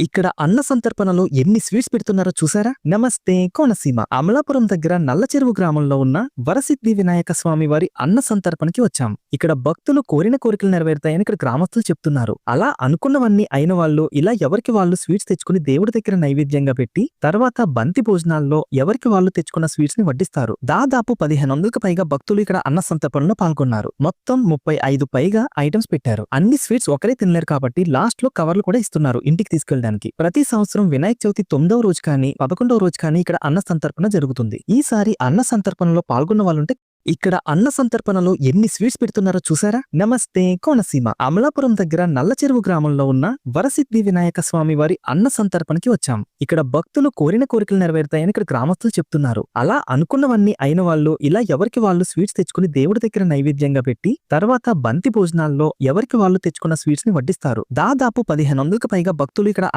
ఇక్కడ అన్న సంతర్పణలో ఎన్ని స్వీట్స్ పెడుతున్నారో చూసారా? నమస్తే కోనసీమ. అమలాపురం దగ్గర నల్లచెరువు గ్రామంలో ఉన్న వరసిద్ధి వినాయక స్వామి వారి అన్న సంతర్పణకి వచ్చాం. ఇక్కడ భక్తులు కోరిన కోరికలు నెరవేరుతాయని ఇక్కడ గ్రామస్తులు చెప్తున్నారు. అలా అనుకున్నవన్నీ అయిన వాళ్ళు ఇలా ఎవరికి వాళ్ళు స్వీట్స్ తెచ్చుకుని దేవుడి దగ్గర నైవేద్యంగా పెట్టి తర్వాత బంతి భోజనాల్లో ఎవరికి వాళ్ళు తెచ్చుకున్న స్వీట్స్ ని వడ్డిస్తారు. దాదాపు 1500కు పైగా భక్తులు ఇక్కడ అన్న సంతర్పణలో పాల్గొన్నారు. మొత్తం 35 పైగా ఐటమ్స్ పెట్టారు. అన్ని స్వీట్స్ ఒకరే తినలేరు కాబట్టి లాస్ట్ లో కవర్లు కూడా ఇస్తున్నారు ఇంటికి తీసుకెళ్ళడానికి. ప్రతి సంవత్సరం వినాయక చవితి 9వ రోజు కానీ 11వ రోజు కానీ ఇక్కడ అన్న సంతర్పణ జరుగుతుంది. ఈసారి అన్న సంతర్పణలో పాల్గొన్న వాళ్ళుంటే ఇక్కడ అన్న సంతర్పణలో ఎన్ని స్వీట్స్ పెడుతున్నారో చూసారా? నమస్తే కోనసీమ. అమలాపురం దగ్గర నల్లచెరువు గ్రామంలో ఉన్న వరసిద్ధి వినాయక స్వామి వారి అన్న సంతర్పణకి వచ్చాం. ఇక్కడ భక్తులు కోరిన కోరికలు నెరవేరుతాయని ఇక్కడ గ్రామస్తులు చెప్తున్నారు. అలా అనుకున్నవన్నీ అయిన వాళ్ళు ఇలా ఎవరికి వాళ్ళు స్వీట్స్ తెచ్చుకుని దేవుడి దగ్గర నైవేద్యంగా పెట్టి తర్వాత బంతి భోజనాల్లో ఎవరికి వాళ్ళు తెచ్చుకున్న స్వీట్స్ ని వడ్డిస్తారు. దాదాపు 1500కు పైగా భక్తులు ఇక్కడ